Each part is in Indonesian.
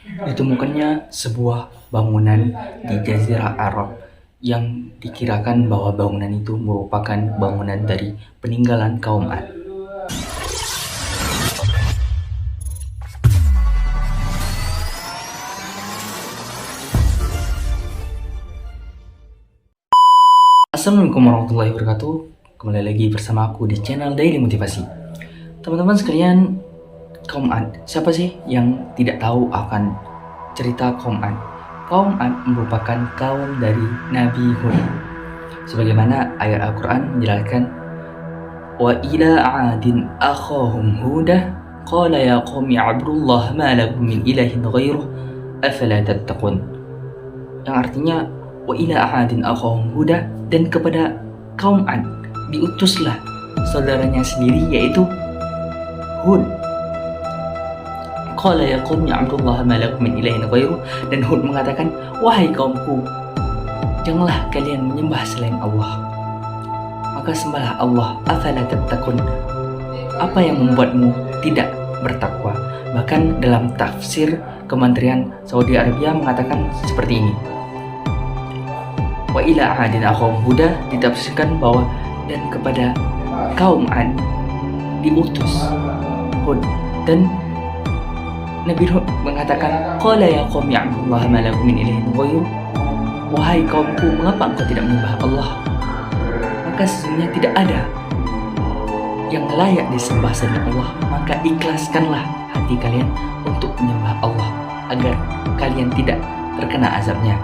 Ditemukannya sebuah bangunan di Jazirah Arab yang dikirakan bahwa bangunan itu merupakan bangunan dari peninggalan kaum Ad. Assalamualaikum warahmatullahi wabarakatuh. Kembali lagi bersama aku di channel Daily Motivasi. Teman-teman sekalian, kaum Ad, siapa sih yang tidak tahu akan cerita kaum Ad? Kaum Ad merupakan kaum dari Nabi Hud. Sebagaimana ayat Al-Quran menjelaskan, wa ila adin akhahum hudah qala ya qaumi abdullah ma lakum min ilahin ghairuh afala tattaqun. Yang artinya, wa ila ahadin akhahum huda, dan kepada kaum Ad diutuslah saudaranya sendiri yaitu Hud. Qala ya qaumi abdullah ma lakum min ilahin ghairuh, dan Hud mengatakan, wahai kaumku, janganlah kalian menyembah selain Allah, maka sembahlah Allah. Afala tattaqun, apa yang membuatmu tidak bertakwa? Bahkan dalam tafsir Kementerian Saudi Arabia mengatakan seperti ini, wa ila ahadin akhahum huda, ditafsirkan bahwa dan kepada kaum Ad diutus Hud, dan Nabi Hud mengatakan, qala ya qaumi abdullah ma lakum min ilahin ghairuh, wahai kaumku, mengapa engkau tidak menyembah Allah? Maka sesungguhnya tidak ada yang layak disembah selain Allah, maka ikhlaskanlah hati kalian untuk menyembah Allah agar kalian tidak terkena azabnya.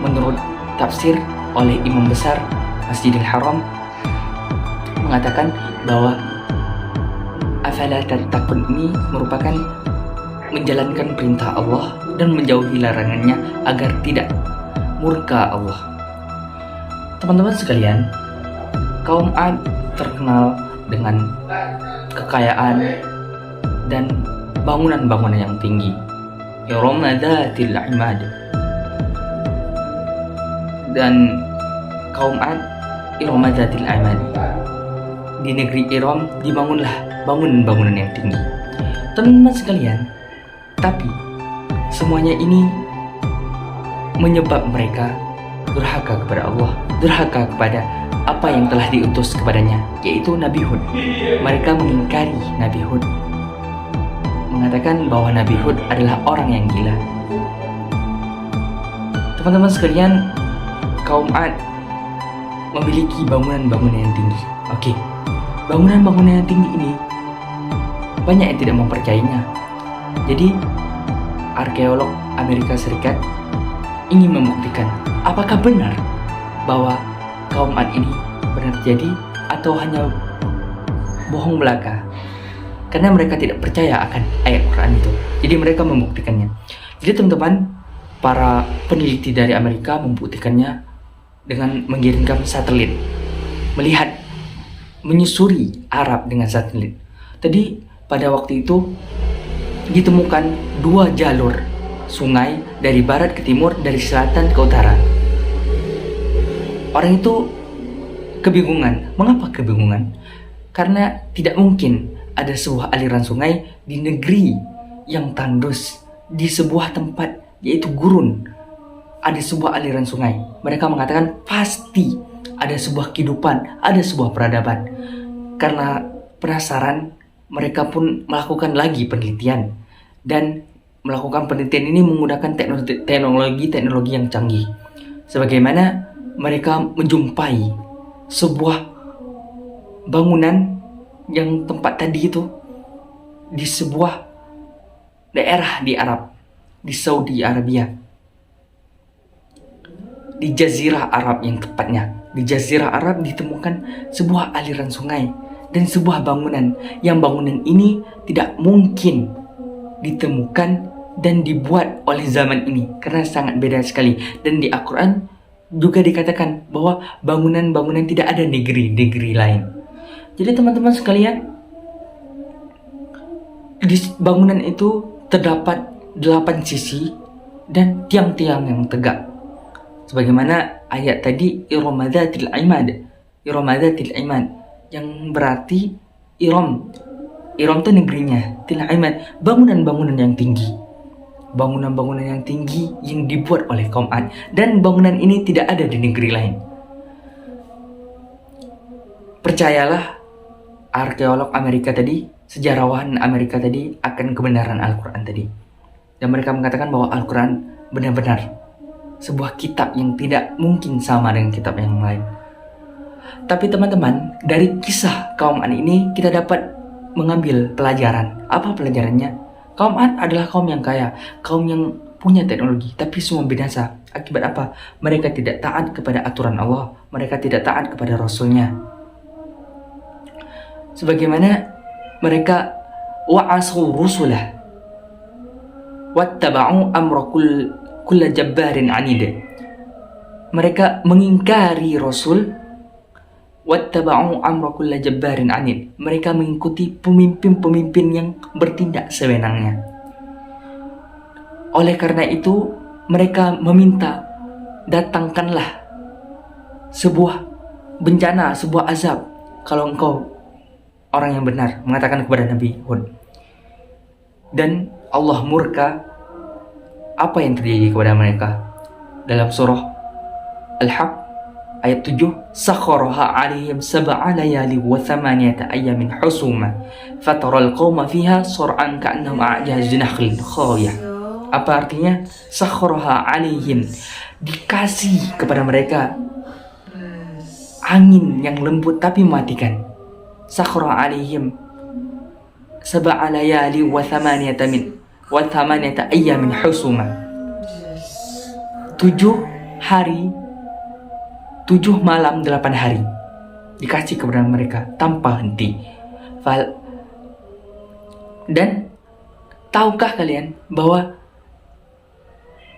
Menurut tafsir oleh Imam Besar Masjidil Haram mengatakan bahwa afala tattaqun ini merupakan menjalankan perintah Allah dan menjauhi larangannya agar tidak murka Allah. Teman-teman sekalian, kaum Ad terkenal dengan kekayaan dan bangunan-bangunan yang tinggi. Iram dzatil imad, dan kaum Ad Iram dzatil imad, di negeri Iram dibangunlah bangunan-bangunan yang tinggi. Teman-teman sekalian, tapi semuanya ini menyebab mereka durhaka kepada Allah, durhaka kepada apa yang telah diutus kepadanya, yaitu Nabi Hud. Mereka mengingkari Nabi Hud, mengatakan bahwa Nabi Hud adalah orang yang gila. Teman-teman sekalian, kaum Ad memiliki bangunan-bangunan yang tinggi. Oke, bangunan-bangunan yang tinggi ini banyak yang tidak mempercayainya. Jadi arkeolog Amerika Serikat ingin membuktikan apakah benar bahwa kaum Ad ini benar terjadi atau hanya bohong belaka, karena mereka tidak percaya akan ayat Quran itu. Jadi mereka membuktikannya. Jadi teman-teman, para peneliti dari Amerika membuktikannya dengan mengirimkan satelit, melihat, menyusuri Arab dengan satelit. Tadi pada waktu itu ditemukan dua jalur sungai dari barat ke timur, dari selatan ke utara. Orang itu kebingungan. Mengapa kebingungan? Karena tidak mungkin ada sebuah aliran sungai di negeri yang tandus, di sebuah tempat yaitu gurun ada sebuah aliran sungai. Mereka mengatakan pasti ada sebuah kehidupan, ada sebuah peradaban. Karena penasaran, mereka pun melakukan lagi penelitian, dan melakukan penelitian ini menggunakan teknologi yang canggih. Sebagaimana mereka menjumpai sebuah bangunan yang tempat tadi itu di sebuah daerah di Arab, di Saudi Arabia, di Jazirah Arab yang tepatnya. Di Jazirah Arab ditemukan sebuah aliran sungai dan sebuah bangunan, yang bangunan ini tidak mungkin ditemukan dan dibuat oleh zaman ini karena sangat beda sekali. Dan di Al-Quran juga dikatakan bahwa bangunan-bangunan tidak ada negeri-negeri lain. Jadi teman-teman sekalian, di bangunan itu terdapat 8 sisi dan tiang-tiang yang tegak. Sebagaimana ayat tadi, Iram dzatil imad, yang berarti Iram itu negerinya, til imad, bangunan-bangunan yang tinggi. bangunan-bangunan yang tinggi yang dibuat oleh kaum Ad, dan bangunan ini tidak ada di negeri lain. Percayalah arkeolog Amerika tadi, sejarawan Amerika tadi, akan kebenaran Al-Quran tadi. Dan mereka mengatakan bahwa Al-Quran benar-benar sebuah kitab yang tidak mungkin sama dengan kitab yang lain. Tapi teman-teman, dari kisah kaum Ad ini kita dapat mengambil pelajaran. Apa pelajarannya? Kaum Ad adalah kaum yang kaya, kaum yang punya teknologi, tapi semua binasa. Akibat apa? Mereka tidak taat kepada aturan Allah, mereka tidak taat kepada Rasulnya. Sebagaimana mereka wa'asu rusulah wattaba'u amra kulla jabbarin anid. Mereka mengingkari Rasul. Wattaba'u amra kulla jabbarin anid. Mereka mengikuti pemimpin-pemimpin yang bertindak sewenangnya. Oleh karena itu mereka meminta, datangkanlah sebuah bencana, sebuah azab kalau engkau orang yang benar, mengatakan kepada Nabi Hud. Dan Allah murka. Apa yang terjadi kepada mereka? Dalam surah Al-Haqq ayat 7, sakharaha 'alaihim sab'a layali wa thamaniyata ayyamin husuma fataral qauma fiha sur'an ka'annahum a'jaz nakhlin khawiyah. Apa artinya? Sakharaha 'alaihim, dikasih kepada mereka angin yang lembut tapi mematikan. Sakhara 'alaihim sab'a layali wa thamaniyata ayyamin husuma. 7 hari, 7 malam, 8 hari dikasih kepada mereka tanpa henti. Dan tahukah kalian bahwa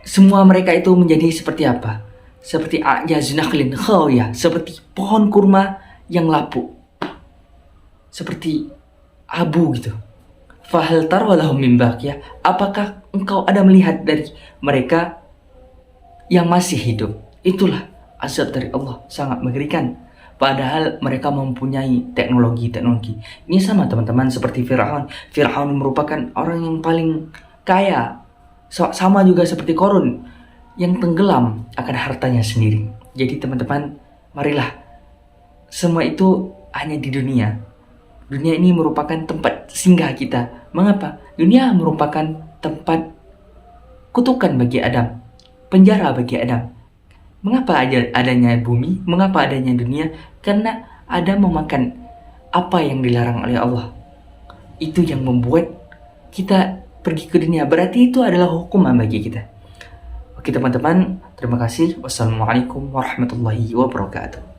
semua mereka itu menjadi seperti apa? Seperti a'jaz nakhlin khawiyah, seperti pohon kurma yang lapuk, seperti abu gitu. Fahal tarwalahum min baqiyah, apakah engkau ada melihat dari mereka yang masih hidup? Itulah azab dari Allah, sangat mengerikan. Padahal mereka mempunyai teknologi. Ini sama teman-teman seperti Fir'aun. Fir'aun merupakan orang yang paling kaya, sama juga seperti Qarun yang tenggelam akan hartanya sendiri. Jadi teman-teman, marilah, semua itu hanya di dunia. Dunia ini merupakan tempat singgah kita. Mengapa? Dunia merupakan tempat kutukan bagi Adam, penjara bagi Adam. Mengapa adanya bumi? Mengapa adanya dunia? Karena Adam memakan apa yang dilarang oleh Allah. Itu yang membuat kita pergi ke dunia. Berarti itu adalah hukuman bagi kita. Oke teman-teman, terima kasih. Wassalamualaikum warahmatullahi wabarakatuh.